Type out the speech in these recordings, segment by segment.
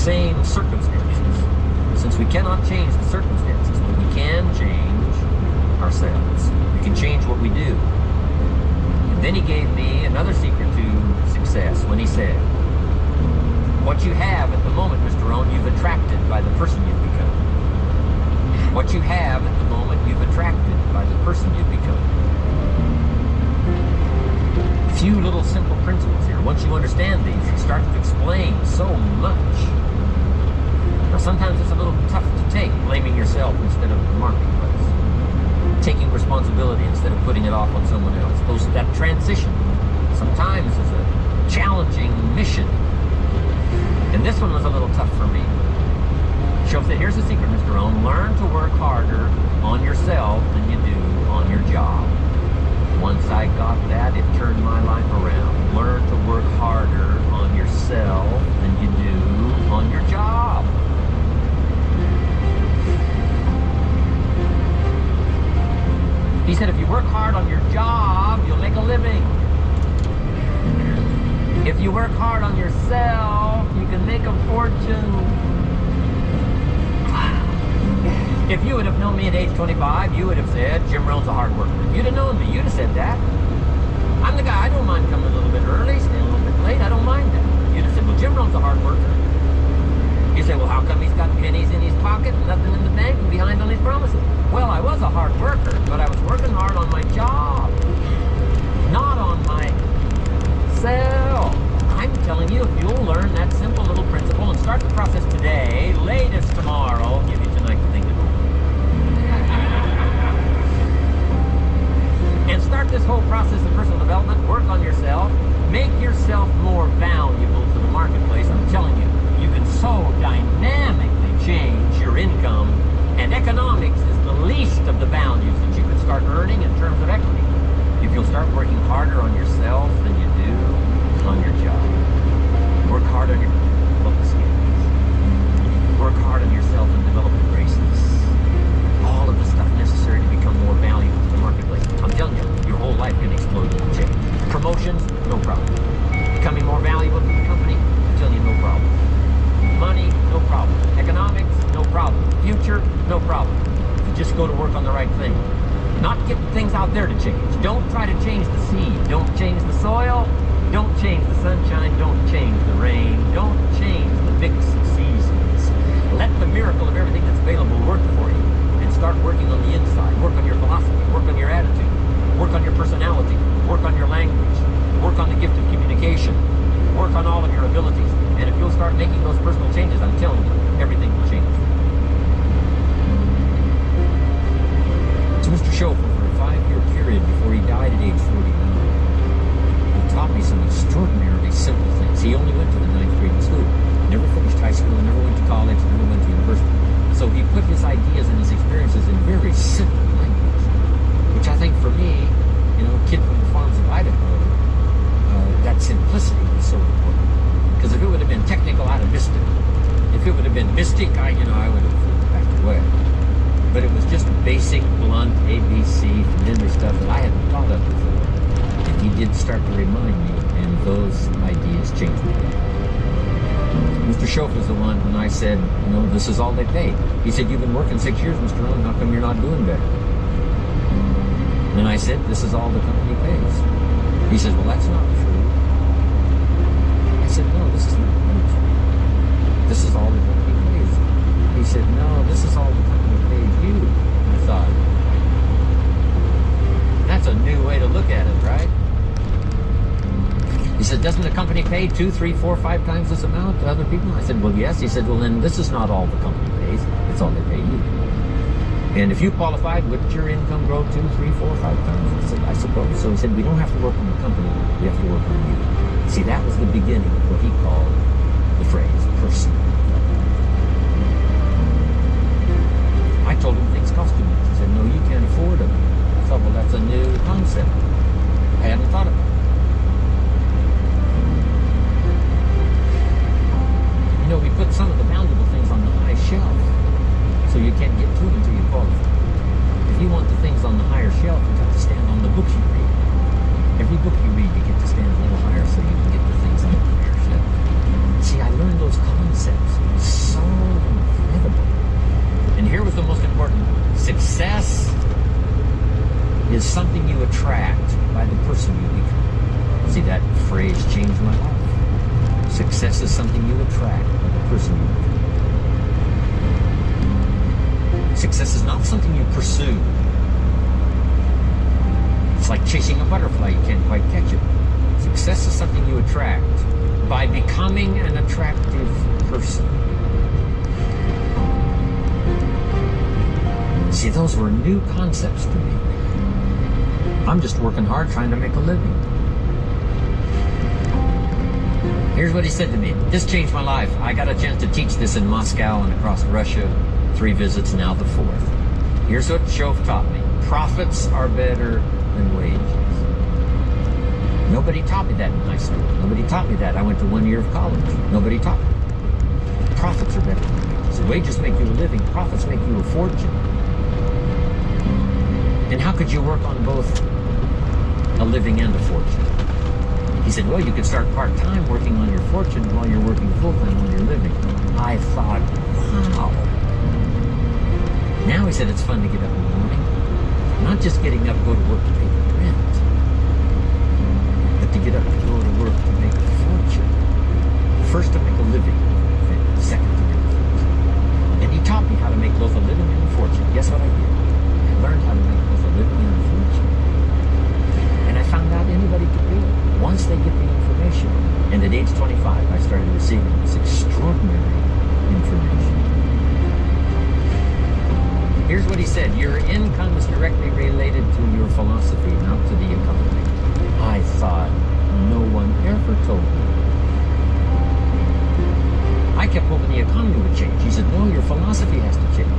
same circumstances. Since we cannot change the circumstances, but we can change ourselves. We can change what we do. And then he gave me another secret to success when he said, what you have at the moment, Mr. Owen, you've attracted by the person you've become. What you have at the moment, you've attracted by the person you've become. Few little simple principles here. Once you understand these, it starts to explain so much. Now, sometimes it's a little tough to take, blaming yourself instead of the marketplace. Taking responsibility instead of putting it off on someone else. That transition sometimes is a challenging mission. And this one was a little tough for me. She'll say, here's the secret, Mr. Owen. Learn to work harder on yourself than you do on your job. Once I got that, it turned my life around. Learn to work harder on yourself than you do on your job. He said, if you work hard on your job, you'll make a living. If you work hard on yourself, you can make a fortune. If you would have known me at age 25, you would have said, Jim Rohn's a hard worker. If you'd have known me, you'd have said that. I'm the guy, I don't mind coming a little bit early, staying a little bit late, I don't mind that. You'd have said, well, Jim Rohn's a hard worker. You say, well, how come he's got pennies in his pocket, nothing in the bank, and behind on his promises? Well, I was a hard worker, but I was working hard on my job, not on myself. I'm telling you, if you'll learn that simple little principle and start the process today, latest tomorrow, I'll give you tonight to think about. And start this whole process of personal development, work on yourself, make yourself more valuable to the marketplace. I'm telling you, you can so dynamically change your income, and economics is the least of the values that you could start earning in terms of equity. If you'll start working harder on yourself than you do on your job. Work hard on your development skills. Work hard on yourself and develop the graces. All of the stuff necessary to become more valuable to the marketplace. I'm telling you, your whole life can explode and change. Promotions, no problem. Becoming more valuable to the company, I'm telling you, no problem. Money, no problem. Economics, no problem. Future, no problem. You just go to work on the right thing. Not get things out there to change. Don't try to change the seed. Don't change the soil. Don't change the sunshine. Don't change the rain. Don't change the mix of seasons. Let the miracle of everything that's available work for you. And start working on the inside. Work on your philosophy. Work on your attitude. Work on your personality. Work on your language. Work on the gift of communication. Work on all of your abilities. And if you'll start making those personal changes, I'm telling you, everything will change. So Mr. Schofield, for a 5-year period before he died at age 49, he taught me some extraordinarily simple things. He only went to the 9th grade in school. Never finished high school, never went to college, never went to university. So he put his ideas and his experiences in very simple language, which I think for me, a kid from the farms of Idaho, that simplicity was so important. Because if it would have been technical, I'd have missed it. If it would have been mystic, I would have backed away. But it was just basic, blunt, ABC, familiar stuff that I hadn't thought of before. And he did start to remind me, and those ideas changed me. Mr. Schofield was the one when I said, this is all they paid. He said, you've been working 6 years, Mr. Owen, how come you're not doing better? And I said, this is all the company pays. He says, well, that's not true. I said, no, this is not true. This is all the company pays. He said, no, this is all the company pays you. I thought, that's a new way to look at it, right? He said, doesn't the company pay 2, 3, 4, 5 times this amount to other people? I said, well, yes. He said, well, then this is not all the company pays. It's all they pay you. And if you qualified, wouldn't your income grow 2, 3, 4, 5 times? I said, I suppose. So he said, we don't have to work on the company. We have to work on you. See, that was the beginning of what he called the phrase personal. I told him things cost too much. He said, no, you can't afford them. I thought, well, that's a new concept. I hadn't thought about it. We put some of the valuable things on the high shelf, so you can't get to them until you qualify. If you want the things on the higher shelf, you've got to stand on the books you read. Every book you read, you get to stand a little higher so you can get the things on the higher shelf. See, I learned those concepts attract by the person you become. See, that phrase changed my life. Success is something you attract by the person you become. Success is not something you pursue. It's like chasing a butterfly, you can't quite catch it. Success is something you attract by becoming an attractive person. See, those were new concepts to me. I'm just working hard trying to make a living. Here's what he said to me. This changed my life. I got a chance to teach this in Moscow and across Russia. 3 visits, now the 4th. Here's what Shove taught me. Profits are better than wages. Nobody taught me that in high school. Nobody taught me that. I went to 1 year of college. Nobody taught me. Profits are better than wages. Wages make you a living. Profits make you a fortune. And how could you work on both a living and a fortune? He said, well, you could start part-time working on your fortune while you're working full-time on your living. I thought, wow. Now he said it's fun to get up in the morning. Not just getting up, go to work to pay the rent, but to get up to go to work to make a fortune. First to make a living, second to make a fortune. And he taught me how to make both a living and a fortune. Guess what I did? I learned how to make both a living and a fortune. And I found out anybody could do it once they get the information. And at age 25, I started receiving this extraordinary information. Here's what he said. Your income is directly related to your philosophy, not to the economy. I thought, no one ever told me. I kept hoping the economy would change. He said, no, your philosophy has to change.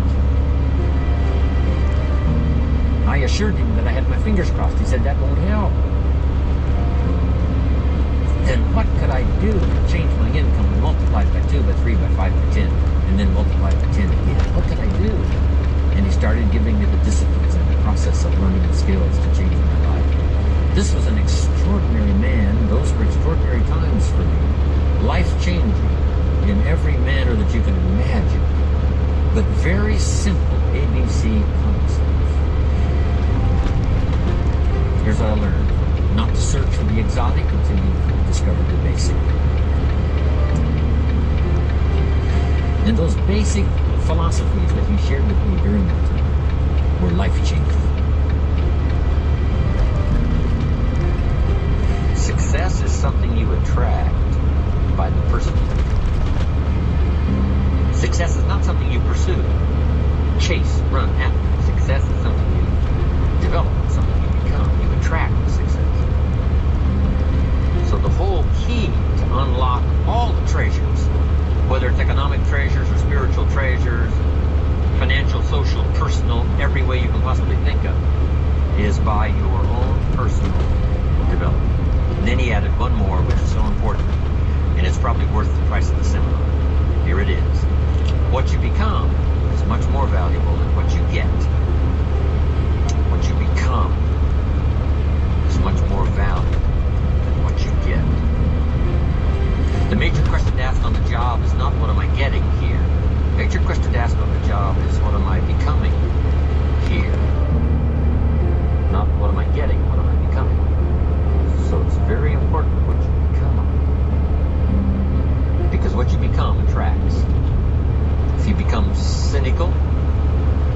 I assured him that I had my fingers crossed. He said, that won't help. Then what could I do to change my income and multiply it by 2, by 3, by 5, by 10, and then multiply it by 10 again? What could I do? And he started giving me the disciplines and the process of learning the skills to change my life. This was an extraordinary man. Those were extraordinary times for me. Life-changing in every manner that you can imagine. But very simple ABC concepts. Here's what I learned. Not to search for the exotic until you've discovered the basic. And those basic philosophies that he shared with me during that time were life-changing. Success is something you attract by the person you become. Success is not something you pursue, chase, run after. Success is something you develop, something you become. You attract success. So the whole key to unlock all the treasures, whether it's economic treasures or spiritual treasures, financial, social, personal, every way you can possibly think of, is by your own personal development. And then he added one more, which is so important, and it's probably worth the price of the seminar. Here it is. What you become